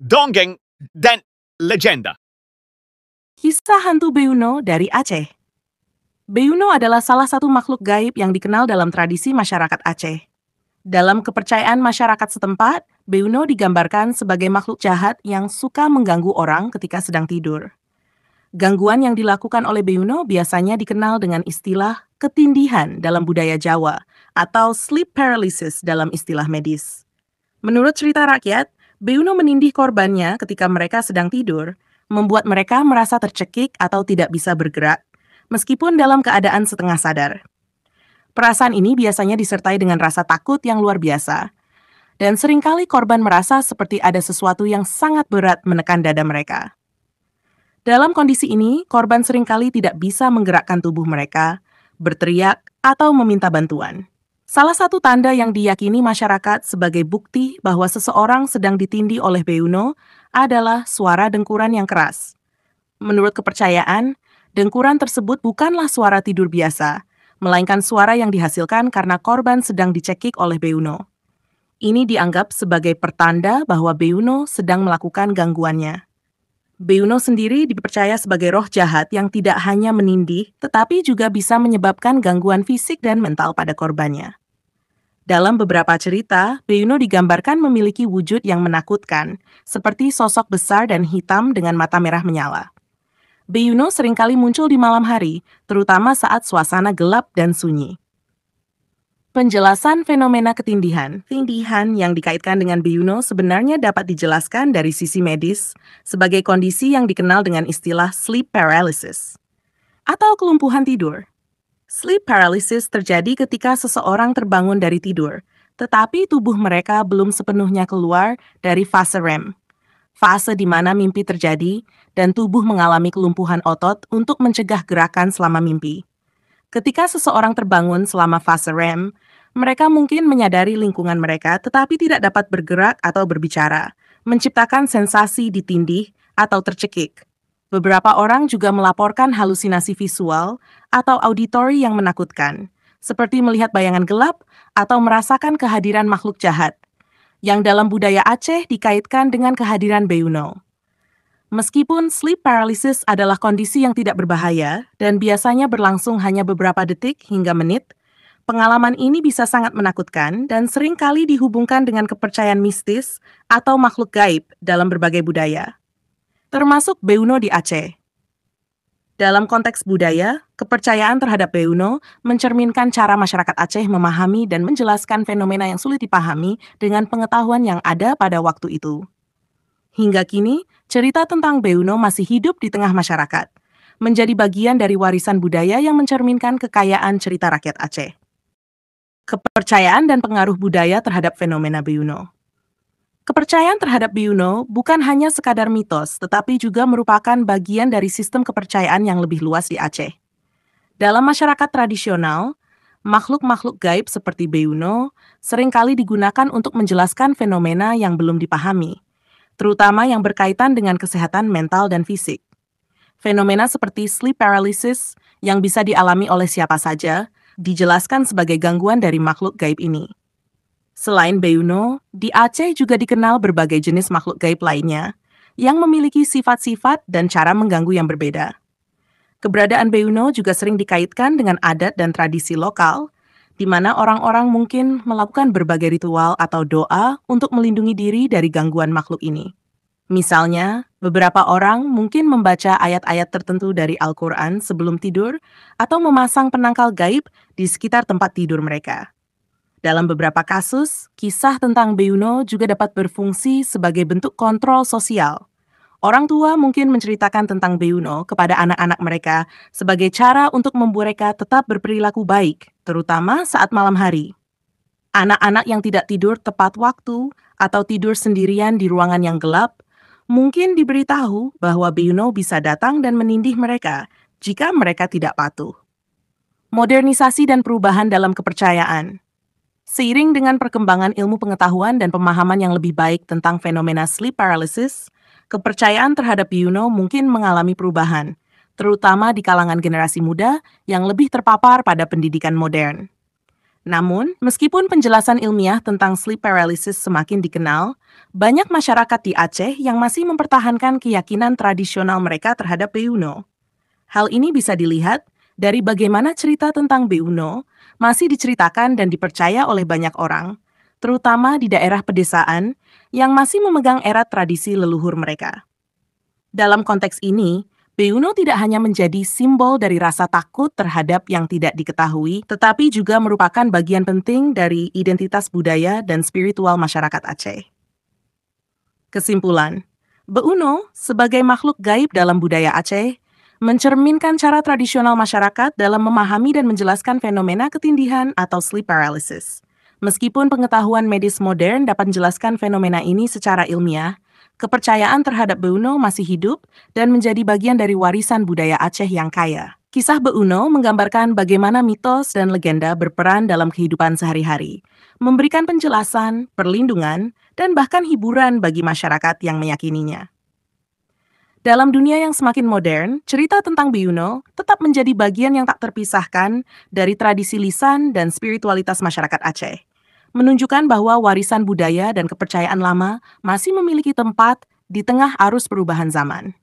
dongeng, dan legenda. Kisah hantu Beuno dari Aceh. Beuno adalah salah satu makhluk gaib yang dikenal dalam tradisi masyarakat Aceh. Dalam kepercayaan masyarakat setempat, Beuno digambarkan sebagai makhluk jahat yang suka mengganggu orang ketika sedang tidur. Gangguan yang dilakukan oleh Beuno biasanya dikenal dengan istilah ketindihan dalam budaya Jawa atau sleep paralysis dalam istilah medis. Menurut cerita rakyat, Beuno menindih korbannya ketika mereka sedang tidur, membuat mereka merasa tercekik atau tidak bisa bergerak, meskipun dalam keadaan setengah sadar. Perasaan ini biasanya disertai dengan rasa takut yang luar biasa, dan seringkali korban merasa seperti ada sesuatu yang sangat berat menekan dada mereka. Dalam kondisi ini, korban seringkali tidak bisa menggerakkan tubuh mereka, berteriak, atau meminta bantuan. Salah satu tanda yang diyakini masyarakat sebagai bukti bahwa seseorang sedang ditindih oleh Beuno adalah suara dengkuran yang keras. Menurut kepercayaan, dengkuran tersebut bukanlah suara tidur biasa, melainkan suara yang dihasilkan karena korban sedang dicekik oleh Beuno. Ini dianggap sebagai pertanda bahwa Beuno sedang melakukan gangguannya. Beuno sendiri dipercaya sebagai roh jahat yang tidak hanya menindih, tetapi juga bisa menyebabkan gangguan fisik dan mental pada korbannya. Dalam beberapa cerita, Beuno digambarkan memiliki wujud yang menakutkan, seperti sosok besar dan hitam dengan mata merah menyala. Beuno seringkali muncul di malam hari, terutama saat suasana gelap dan sunyi. Penjelasan fenomena ketindihan. Tindihan yang dikaitkan dengan Beuno sebenarnya dapat dijelaskan dari sisi medis sebagai kondisi yang dikenal dengan istilah sleep paralysis atau kelumpuhan tidur. Sleep paralysis terjadi ketika seseorang terbangun dari tidur, tetapi tubuh mereka belum sepenuhnya keluar dari fase REM, fase di mana mimpi terjadi dan tubuh mengalami kelumpuhan otot untuk mencegah gerakan selama mimpi. Ketika seseorang terbangun selama fase REM, mereka mungkin menyadari lingkungan mereka tetapi tidak dapat bergerak atau berbicara, menciptakan sensasi ditindih atau tercekik. Beberapa orang juga melaporkan halusinasi visual atau auditory yang menakutkan, seperti melihat bayangan gelap atau merasakan kehadiran makhluk jahat, yang dalam budaya Aceh dikaitkan dengan kehadiran Beuno. Meskipun sleep paralysis adalah kondisi yang tidak berbahaya dan biasanya berlangsung hanya beberapa detik hingga menit, pengalaman ini bisa sangat menakutkan dan seringkali dihubungkan dengan kepercayaan mistis atau makhluk gaib dalam berbagai budaya, termasuk Beuno di Aceh. Dalam konteks budaya, kepercayaan terhadap Beuno mencerminkan cara masyarakat Aceh memahami dan menjelaskan fenomena yang sulit dipahami dengan pengetahuan yang ada pada waktu itu. Hingga kini, cerita tentang Beuno masih hidup di tengah masyarakat, menjadi bagian dari warisan budaya yang mencerminkan kekayaan cerita rakyat Aceh. Kepercayaan dan pengaruh budaya terhadap fenomena Beuno. Kepercayaan terhadap Beuno bukan hanya sekadar mitos, tetapi juga merupakan bagian dari sistem kepercayaan yang lebih luas di Aceh. Dalam masyarakat tradisional, makhluk-makhluk gaib seperti Beuno seringkali digunakan untuk menjelaskan fenomena yang belum dipahami, terutama yang berkaitan dengan kesehatan mental dan fisik. Fenomena seperti sleep paralysis yang bisa dialami oleh siapa saja, dijelaskan sebagai gangguan dari makhluk gaib ini. Selain Beuno, di Aceh juga dikenal berbagai jenis makhluk gaib lainnya yang memiliki sifat-sifat dan cara mengganggu yang berbeda. Keberadaan Beuno juga sering dikaitkan dengan adat dan tradisi lokal, di mana orang-orang mungkin melakukan berbagai ritual atau doa untuk melindungi diri dari gangguan makhluk ini. Misalnya, beberapa orang mungkin membaca ayat-ayat tertentu dari Al-Quran sebelum tidur atau memasang penangkal gaib di sekitar tempat tidur mereka. Dalam beberapa kasus, kisah tentang Beuno juga dapat berfungsi sebagai bentuk kontrol sosial. Orang tua mungkin menceritakan tentang Beuno kepada anak-anak mereka sebagai cara untuk membuat mereka tetap berperilaku baik, terutama saat malam hari. Anak-anak yang tidak tidur tepat waktu atau tidur sendirian di ruangan yang gelap mungkin diberitahu bahwa Beuno bisa datang dan menindih mereka jika mereka tidak patuh. Modernisasi dan perubahan dalam kepercayaan. Seiring dengan perkembangan ilmu pengetahuan dan pemahaman yang lebih baik tentang fenomena sleep paralysis, kepercayaan terhadap Beuno mungkin mengalami perubahan, terutama di kalangan generasi muda yang lebih terpapar pada pendidikan modern. Namun, meskipun penjelasan ilmiah tentang sleep paralysis semakin dikenal, banyak masyarakat di Aceh yang masih mempertahankan keyakinan tradisional mereka terhadap Beuno. Hal ini bisa dilihat dari bagaimana cerita tentang Beuno masih diceritakan dan dipercaya oleh banyak orang, terutama di daerah pedesaan yang masih memegang erat tradisi leluhur mereka. Dalam konteks ini, Beuno tidak hanya menjadi simbol dari rasa takut terhadap yang tidak diketahui, tetapi juga merupakan bagian penting dari identitas budaya dan spiritual masyarakat Aceh. Kesimpulan, Beuno sebagai makhluk gaib dalam budaya Aceh mencerminkan cara tradisional masyarakat dalam memahami dan menjelaskan fenomena ketindihan atau sleep paralysis. Meskipun pengetahuan medis modern dapat menjelaskan fenomena ini secara ilmiah, kepercayaan terhadap Beuno masih hidup dan menjadi bagian dari warisan budaya Aceh yang kaya. Kisah Beuno menggambarkan bagaimana mitos dan legenda berperan dalam kehidupan sehari-hari, memberikan penjelasan, perlindungan, dan bahkan hiburan bagi masyarakat yang meyakininya. Dalam dunia yang semakin modern, cerita tentang Beuno tetap menjadi bagian yang tak terpisahkan dari tradisi lisan dan spiritualitas masyarakat Aceh, menunjukkan bahwa warisan budaya dan kepercayaan lama masih memiliki tempat di tengah arus perubahan zaman.